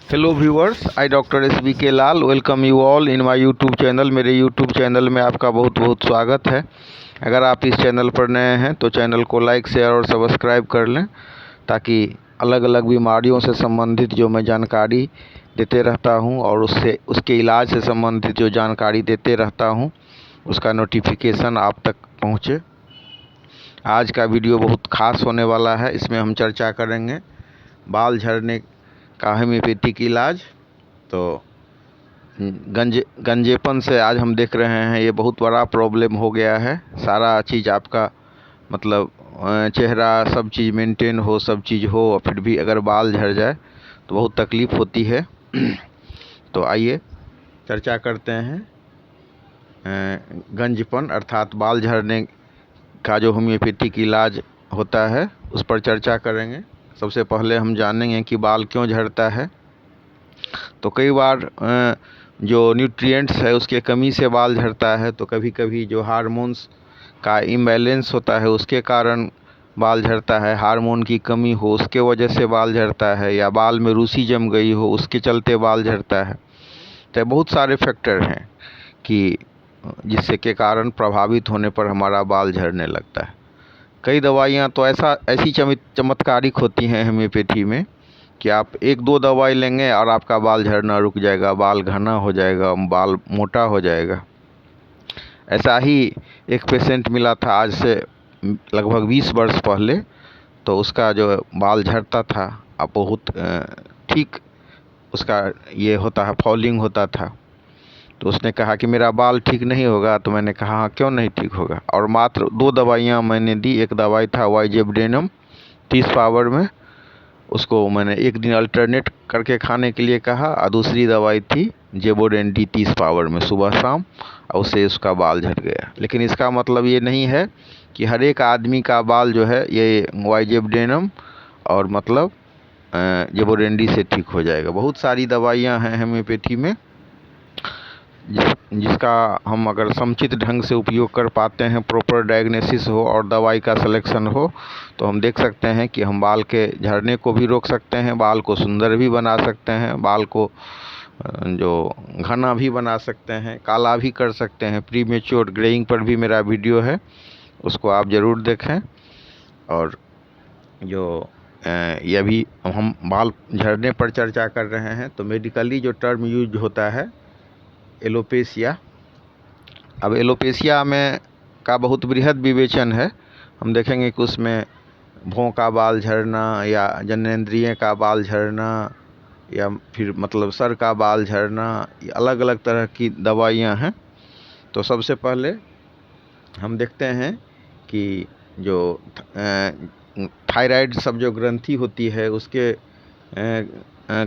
Hello viewers, I doctor SBK Lal welcome you all in my YouTube channel. मेरे YouTube channel में आपका बहुत बहुत स्वागत है। अगर आप इस चैनल पर नए हैं तो चैनल को लाइक शेयर और सब्सक्राइब कर लें, ताकि अलग अलग बीमारियों से संबंधित जो मैं जानकारी देते रहता हूं और उसके इलाज से संबंधित जो जानकारी देते रहता हूं उसका नोटिफिकेशन आप तक पहुँचे। आज का वीडियो बहुत ख़ास होने वाला है। इसमें हम चर्चा करेंगे बाल झड़ने का होम्योपैथिक इलाज। तो गंजेपन से आज हम देख रहे हैं ये बहुत बड़ा प्रॉब्लम हो गया है। सारा चीज़ आपका मतलब चेहरा सब चीज़ मेंटेन हो, सब चीज़ हो, और फिर भी अगर बाल झड़ जाए तो बहुत तकलीफ़ होती है। तो आइए चर्चा करते हैं गंजपन अर्थात बाल झड़ने का जो होम्योपैथिक इलाज होता है उस पर चर्चा करेंगे। सबसे पहले हम जानेंगे कि बाल क्यों झड़ता है। तो कई बार जो न्यूट्रिएंट्स है उसके कमी से बाल झड़ता है, तो कभी कभी जो हार्मोन्स का इम्बैलेंस होता है उसके कारण बाल झड़ता है। हार्मोन की कमी हो उसके वजह से बाल झड़ता है, या बाल में रूसी जम गई हो उसके चलते बाल झड़ता है। तो बहुत सारे फैक्टर हैं कि जिससे के कारण प्रभावित होने पर हमारा बाल झड़ने लगता है। कई दवाइयाँ तो ऐसी चमत्कारिक होती हैं होम्योपैथी में कि आप एक दो दवाई लेंगे और आपका बाल झड़ना रुक जाएगा, बाल घना हो जाएगा, बाल मोटा हो जाएगा। ऐसा ही एक पेशेंट मिला था आज से लगभग 20 वर्ष पहले। तो उसका जो बाल झड़ता था अब बहुत ठीक उसका ये होता है, फॉलिंग होता था। तो उसने कहा कि मेरा बाल ठीक नहीं होगा। तो मैंने कहा हाँ, क्यों नहीं ठीक होगा। और मात्र 2 दवाइयाँ मैंने दी। एक दवाई था वाइजेबडेनम 30 पावर में, उसको मैंने एक दिन अल्टरनेट करके खाने के लिए कहा, और दूसरी दवाई थी जेबोडेन डी 30 पावर में सुबह शाम, और उससे उसका बाल झड़ गया। लेकिन इसका मतलब ये नहीं है कि हर एक आदमी का बाल जो है ये वाइजेबडेनम और मतलब जेबोडेन डी से ठीक हो जाएगा। बहुत सारी दवाइयाँ हैं होम्योपैथी में जिसका हम अगर समुचित ढंग से उपयोग कर पाते हैं, प्रॉपर डायग्नोसिस हो और दवाई का सिलेक्शन हो, तो हम देख सकते हैं कि हम बाल के झड़ने को भी रोक सकते हैं, बाल को सुंदर भी बना सकते हैं, बाल को जो घना भी बना सकते हैं, काला भी कर सकते हैं। प्रीमेच्योर ग्रेइंग पर भी मेरा वीडियो है, उसको आप ज़रूर देखें। और जो ये भी हम बाल झड़ने पर चर्चा कर रहे हैं, तो मेडिकली जो टर्म यूज होता है एलोपेशिया। अब एलोपेशिया में का बहुत बृहद विवेचन है। हम देखेंगे कि उसमें भौं का बाल झड़ना, या जननेंद्रिय का बाल झड़ना, या फिर मतलब सर का बाल झड़ना, अलग अलग तरह की दवाइयाँ हैं। तो सबसे पहले हम देखते हैं कि जो थायराइड सब जो ग्रंथि होती है उसके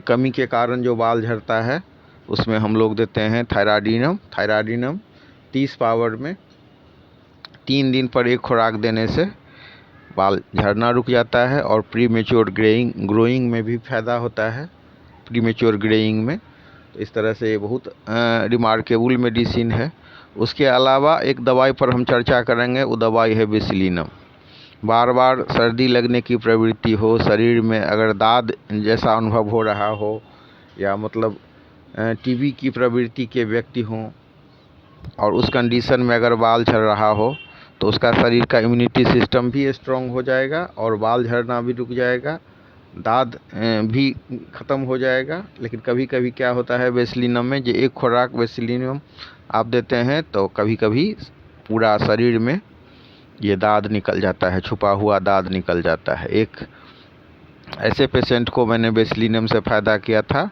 कमी के कारण जो बाल झड़ता है, उसमें हम लोग देते हैं थायराइडिनम 30 पावर में 3 दिन पर एक खुराक देने से बाल झड़ना रुक जाता है। और प्रीमेच्योर ग्रोइंग में भी फ़ायदा होता है, प्रीमेच्योर ग्रेइंग में। तो इस तरह से ये बहुत रिमार्केबल मेडिसिन है। उसके अलावा एक दवाई पर हम चर्चा करेंगे, वो दवाई है बेसिलिनम। बार बार सर्दी लगने की प्रवृत्ति हो, शरीर में अगर दाद जैसा अनुभव हो रहा हो, या मतलब टीबी की प्रवृत्ति के व्यक्ति हों, और उस कंडीशन में अगर बाल झड़ रहा हो, तो उसका शरीर का इम्यूनिटी सिस्टम भी स्ट्रॉन्ग हो जाएगा और बाल झड़ना भी रुक जाएगा, दाद भी ख़त्म हो जाएगा। लेकिन कभी कभी क्या होता है बेसिलिनम में, जो एक खुराक बेसिलिनम आप देते हैं तो कभी कभी पूरा शरीर में ये दाद निकल जाता है, छुपा हुआ दाद निकल जाता है। एक ऐसे पेशेंट को मैंने बेसिलिनम से फ़ायदा किया था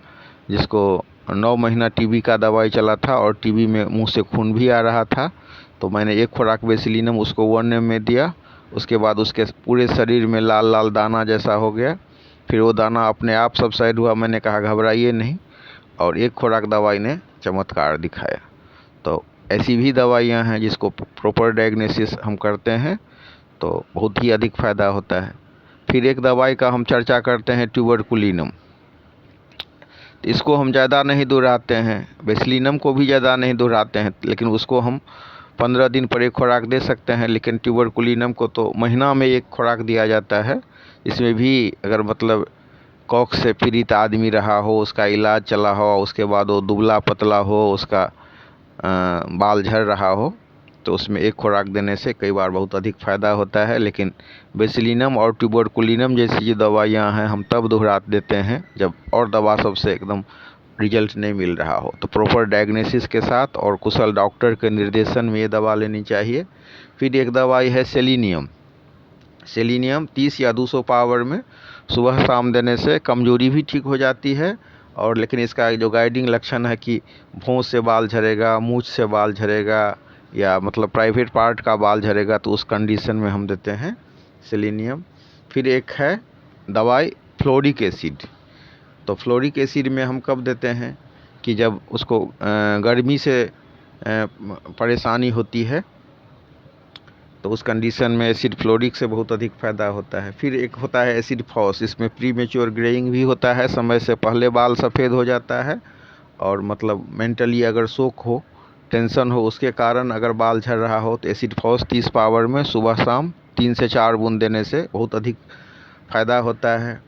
जिसको 9 महीना टीबी का दवाई चला था और टीबी में मुंह से खून भी आ रहा था। तो मैंने एक खुराक बेसिलिनम उसको 1 एम में दिया। उसके बाद उसके पूरे शरीर में लाल लाल दाना जैसा हो गया। फिर वो दाना अपने आप सबसाइड हुआ। मैंने कहा घबराइए नहीं, और एक खुराक दवाई ने चमत्कार दिखाया। तो ऐसी भी दवाइयाँ हैं जिसको प्रॉपर डायग्नोसिस हम करते हैं तो बहुत ही अधिक फ़ायदा होता है। फिर एक दवाई का हम चर्चा करते हैं ट्यूबरकुलिनम। इसको हम ज़्यादा नहीं दोहराते हैं, बेसिलिनम को भी ज़्यादा नहीं दोहराते हैं, लेकिन उसको हम 15 दिन पर एक खुराक दे सकते हैं। लेकिन ट्यूबरकुलिनम को तो महीना में एक खुराक दिया जाता है। इसमें भी अगर मतलब कॉक्स से पीड़ित आदमी रहा हो, उसका इलाज चला हो, उसके बाद वो दुबला पतला हो, उसका बाल झड़ रहा हो, तो उसमें एक खुराक देने से कई बार बहुत अधिक फ़ायदा होता है। लेकिन बेसिलिनम और ट्यूबरकुलिनम जैसी जो दवाइयाँ हैं हम तब दोहरा देते हैं जब और दवा सबसे एकदम रिजल्ट नहीं मिल रहा हो। तो प्रॉपर डायग्नोसिस के साथ और कुशल डॉक्टर के निर्देशन में ये दवा लेनी चाहिए। फिर एक दवाई है सेलिनियम। सेलिनियम 30 या 200 पावर में सुबह शाम देने से कमजोरी भी ठीक हो जाती है। और लेकिन इसका जो गाइडिंग लक्षण है कि भौं से बाल झड़ेगा, मूंछ से बाल झड़ेगा, या मतलब प्राइवेट पार्ट का बाल झड़ेगा, तो उस कंडीशन में हम देते हैं सेलिनियम। फिर एक है दवाई फ्लोरिक एसिड। तो फ्लोरिक एसिड में हम कब देते हैं कि जब उसको गर्मी से परेशानी होती है, तो उस कंडीशन में एसिड फ्लोरिक से बहुत अधिक फ़ायदा होता है। फिर एक होता है एसिड फॉस। इसमें प्रीमेच्योर ग्रेइंग भी होता है, समय से पहले बाल सफ़ेद हो जाता है, और मतलब मेंटली अगर शोक हो, टेंशन हो, उसके कारण अगर बाल झड़ रहा हो, तो एसिड फॉस 30 पावर में सुबह शाम 3 से 4 बूंद देने से बहुत अधिक फ़ायदा होता है।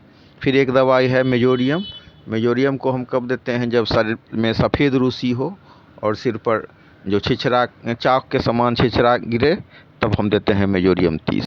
फिर एक दवाई है मेजोरियम। मेजोरियम को हम कब देते हैं जब शरीर में सफ़ेद रुसी हो और सिर पर जो छिछरा चाक के समान छिछरा गिरे, तब हम देते हैं मेजोरियम 30।